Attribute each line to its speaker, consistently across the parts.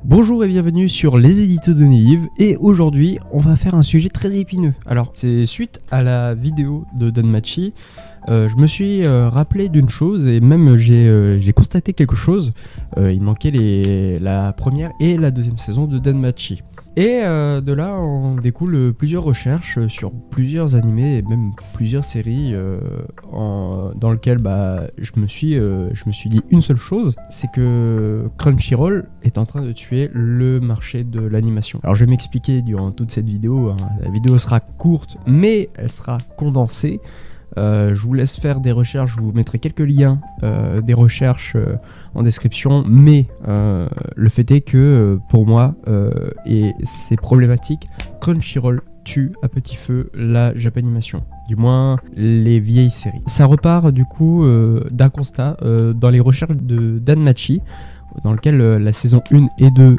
Speaker 1: Bonjour et bienvenue sur les éditos de Nelive, et aujourd'hui on va faire un sujet très épineux. Alors c'est suite à la vidéo de Danmachi, je me suis rappelé d'une chose et même j'ai constaté quelque chose. Il manquait la première et la deuxième saison de Danmachi. Et de là en découle plusieurs recherches sur plusieurs animés et même plusieurs séries dans lesquelles je me suis dit une seule chose, c'est que Crunchyroll est en train de tuer le marché de l'animation. Alors je vais m'expliquer durant toute cette vidéo, hein. La vidéo sera courte mais elle sera condensée. Je vous laisse faire des recherches, je vous mettrai quelques liens des recherches en description, mais le fait est que pour moi, et c'est problématique, Crunchyroll tue à petit feu la Japanimation, du moins les vieilles séries. Ça repart du coup d'un constat dans les recherches de Danmachi, dans lequel la saison 1 et 2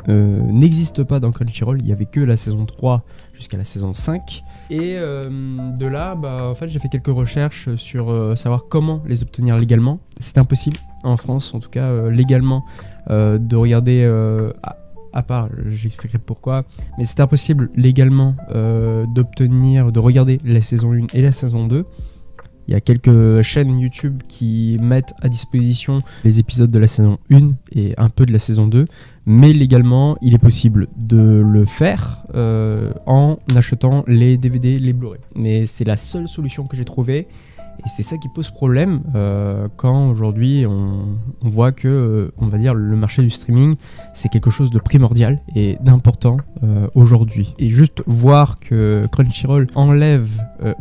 Speaker 1: n'existent pas dans Crunchyroll, il n'y avait que la saison 3 jusqu'à la saison 5. Et de là, en fait, j'ai fait quelques recherches sur savoir comment les obtenir légalement. C'est impossible, en France en tout cas, légalement, de regarder, à part, j'expliquerai pourquoi, mais c'est impossible légalement de regarder la saison 1 et la saison 2. Il y a quelques chaînes YouTube qui mettent à disposition les épisodes de la saison 1 et un peu de la saison 2. Mais légalement, il est possible de le faire en achetant les DVD, les Blu-ray. Mais c'est la seule solution que j'ai trouvée. Et c'est ça qui pose problème quand aujourd'hui on voit que, on va dire, le marché du streaming, c'est quelque chose de primordial et d'important aujourd'hui. Et juste voir que Crunchyroll enlève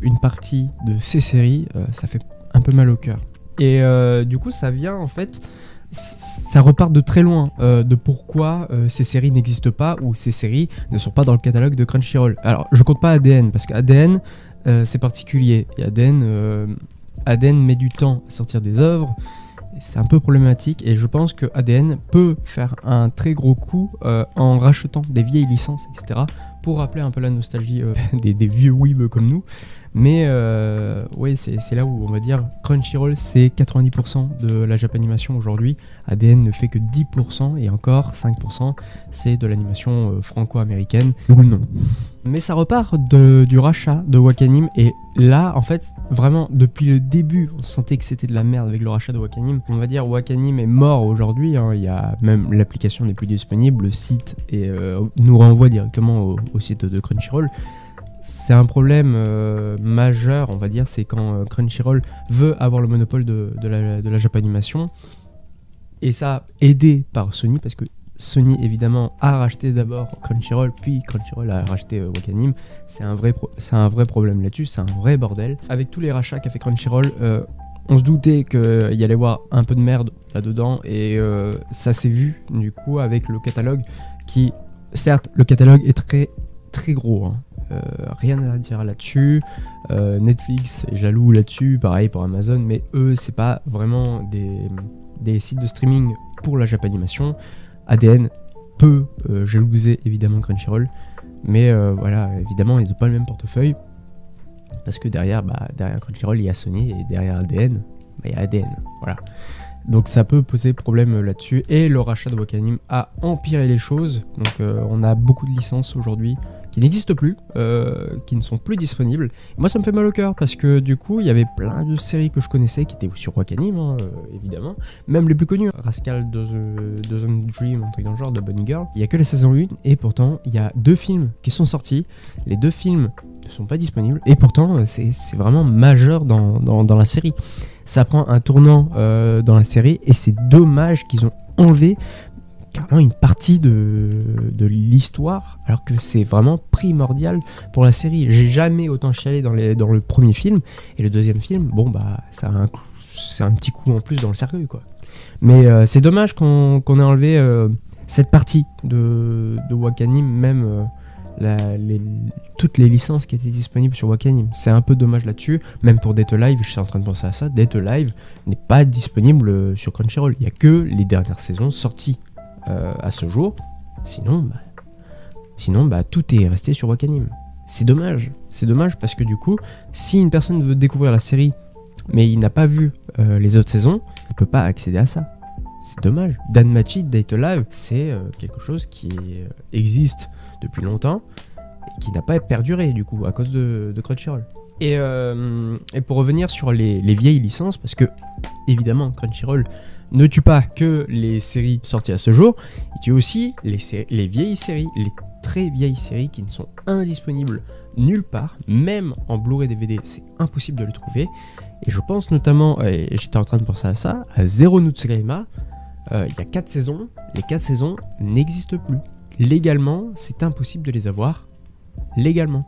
Speaker 1: une partie de ces séries, ça fait un peu mal au cœur. Et du coup, ça vient en fait, ça repart de très loin de pourquoi ces séries n'existent pas ou ces séries ne sont pas dans le catalogue de Crunchyroll. Alors, je compte pas ADN parce qu'ADN, c'est particulier. Et ADN met du temps à sortir des œuvres. C'est un peu problématique et je pense que ADN peut faire un très gros coup en rachetant des vieilles licences, etc. pour rappeler un peu la nostalgie des vieux weebs comme nous. Mais ouais, c'est là où on va dire Crunchyroll c'est 90% de la Japanimation aujourd'hui. ADN ne fait que 10% et encore 5% c'est de l'animation franco-américaine, d'où le nom. Mais ça repart du rachat de Wakanim et là en fait vraiment depuis le début on sentait que c'était de la merde avec le rachat de Wakanim. On va dire Wakanim est mort aujourd'hui, hein. Il y a même l'application n'est plus disponible, le site nous renvoie directement au site de Crunchyroll. C'est un problème majeur, on va dire, c'est quand Crunchyroll veut avoir le monopole de la Japanimation. Et ça aidé par Sony, parce que Sony évidemment a racheté d'abord Crunchyroll, puis Crunchyroll a racheté Wakanim. C'est un vrai problème là-dessus, c'est un vrai bordel. Avec tous les rachats qu'a fait Crunchyroll, on se doutait qu'il y allait avoir un peu de merde là-dedans, et ça s'est vu du coup avec le catalogue qui, certes, le catalogue est très très gros, hein. Rien à dire là-dessus. Netflix est jaloux là-dessus, pareil pour Amazon, mais eux c'est pas vraiment des sites de streaming pour la Japanimation. ADN peut jalouser évidemment Crunchyroll, mais voilà, évidemment ils n'ont pas le même portefeuille parce que derrière Crunchyroll il y a Sony et derrière ADN il y a ADN, voilà. Donc ça peut poser problème là-dessus, et le rachat de Wakanim a empiré les choses. Donc on a beaucoup de licences aujourd'hui qui n'existent plus, qui ne sont plus disponibles. Et moi ça me fait mal au cœur parce que du coup il y avait plein de séries que je connaissais qui étaient sur Wakanim, hein, évidemment. Même les plus connus, Rascal Doesn't Dream, un truc dans le genre, de Bunny Girl. Il n'y a que la saison 1 et pourtant il y a 2 films qui sont sortis. Les 2 films ne sont pas disponibles et pourtant c'est vraiment majeur dans la série. Ça prend un tournant dans la série et c'est dommage qu'ils ont enlevé carrément une partie de l'histoire alors que c'est vraiment primordial pour la série. J'ai jamais autant chialé dans le premier film, et le deuxième film, bon c'est un petit coup en plus dans le cercueil quoi. Mais c'est dommage qu'on ait enlevé cette partie de Wakanim, même toutes les licences qui étaient disponibles sur Wakanim. C'est un peu dommage là-dessus. Même pour Date Live, je suis en train de penser à ça. Date Live n'est pas disponible sur Crunchyroll. Il n'y a que les dernières saisons sorties à ce jour. Sinon, tout est resté sur Wakanim. C'est dommage parce que du coup, si une personne veut découvrir la série, mais il n'a pas vu les autres saisons, il ne peut pas accéder à ça. C'est dommage. Danmachi, Date Alive, c'est quelque chose qui existe depuis longtemps et qui n'a pas perduré du coup à cause de Crunchyroll. Et pour revenir sur les vieilles licences, parce que évidemment Crunchyroll ne tue pas que les séries sorties à ce jour, il tue aussi les vieilles séries, les très vieilles séries qui ne sont indisponibles nulle part, même en Blu-ray DVD, c'est impossible de les trouver. Et je pense notamment, et j'étais en train de penser à ça, à Zero no Tsukaima. Il y a 4 saisons, les 4 saisons n'existent plus. Légalement, c'est impossible de les avoir. Légalement.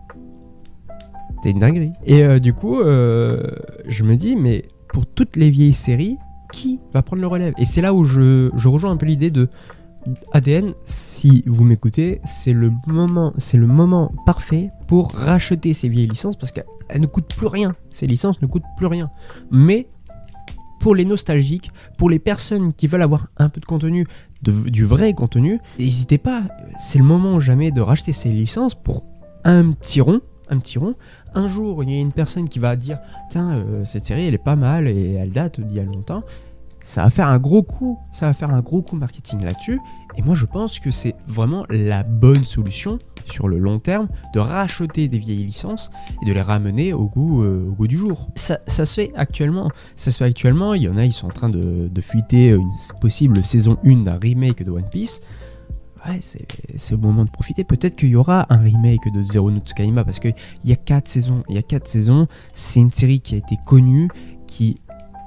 Speaker 1: C'est une dinguerie. Et du coup, je me dis, mais pour toutes les vieilles séries, qui va prendre le relève? Et c'est là où je rejoins un peu l'idée de ADN. Si vous m'écoutez, c'est le moment parfait pour racheter ces vieilles licences parce qu'elles ne coûtent plus rien. Ces licences ne coûtent plus rien. Mais pour les nostalgiques, pour les personnes qui veulent avoir un peu de contenu, du vrai contenu, n'hésitez pas. C'est le moment jamais de racheter ces licences pour un petit rond. Un jour, il y a une personne qui va dire « Tiens, cette série, elle est pas mal et elle date d'il y a longtemps. » Ça va faire un gros coup. Ça va faire un gros coup marketing là-dessus. Et moi, je pense que c'est vraiment la bonne solution sur le long terme de racheter des vieilles licences et de les ramener au goût du jour. Ça se fait actuellement. Il y en a, ils sont en train de fuiter une possible saison 1 d'un remake de One Piece. Ouais, c'est le moment de profiter. Peut-être qu'il y aura un remake de Zero no Tsukaima parce qu'il y a 4 saisons. C'est une série qui a été connue, qui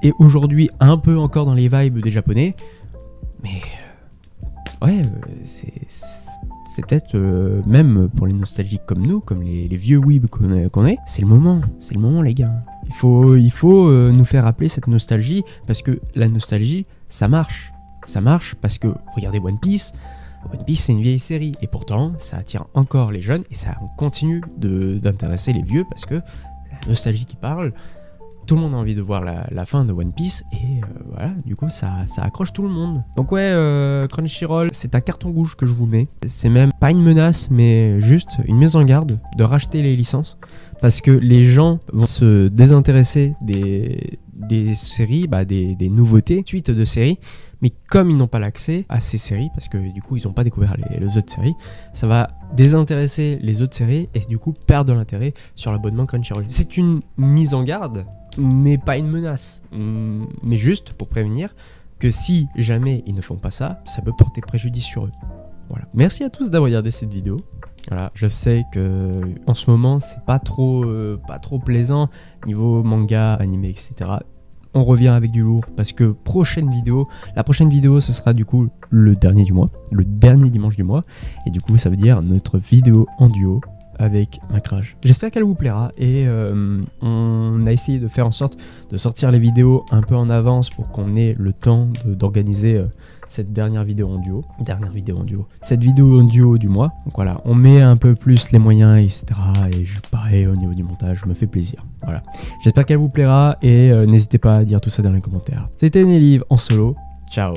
Speaker 1: est aujourd'hui un peu encore dans les vibes des Japonais. Mais ouais, c'est peut-être même pour les nostalgiques comme nous, comme les vieux weebs qu'on est, c'est le moment les gars. Il faut nous faire rappeler cette nostalgie parce que la nostalgie, ça marche. Ça marche parce que regardez One Piece, c'est une vieille série et pourtant ça attire encore les jeunes et ça continue d'intéresser les vieux parce que la nostalgie qui parle, tout le monde a envie de voir la fin de One Piece et voilà, du coup ça accroche tout le monde. Donc ouais, Crunchyroll, c'est un carton rouge que je vous mets. C'est même pas une menace mais juste une mise en garde de racheter les licences parce que les gens vont se désintéresser des séries, des nouveautés, suites de séries. Mais comme ils n'ont pas l'accès à ces séries, parce que du coup ils n'ont pas découvert les autres séries, ça va désintéresser les autres séries et du coup perdre de l'intérêt sur l'abonnement Crunchyroll. C'est une mise en garde, mais pas une menace. Mais juste pour prévenir que si jamais ils ne font pas ça, ça peut porter préjudice sur eux. Voilà. Merci à tous d'avoir regardé cette vidéo. Voilà, je sais que en ce moment c'est pas trop plaisant niveau manga, animé, etc. On revient avec du lourd parce que la prochaine vidéo ce sera du coup le dernier du mois, le dernier dimanche du mois et du coup ça veut dire notre vidéo en duo avec Macrage. J'espère qu'elle vous plaira et on a essayé de faire en sorte de sortir les vidéos un peu en avance pour qu'on ait le temps d'organiser cette dernière vidéo en duo. Cette vidéo en duo du mois. Donc voilà, on met un peu plus les moyens, etc. Et pareil, au niveau du montage, je me fais plaisir. Voilà. J'espère qu'elle vous plaira et n'hésitez pas à dire tout ça dans les commentaires. C'était Nelive en solo. Ciao.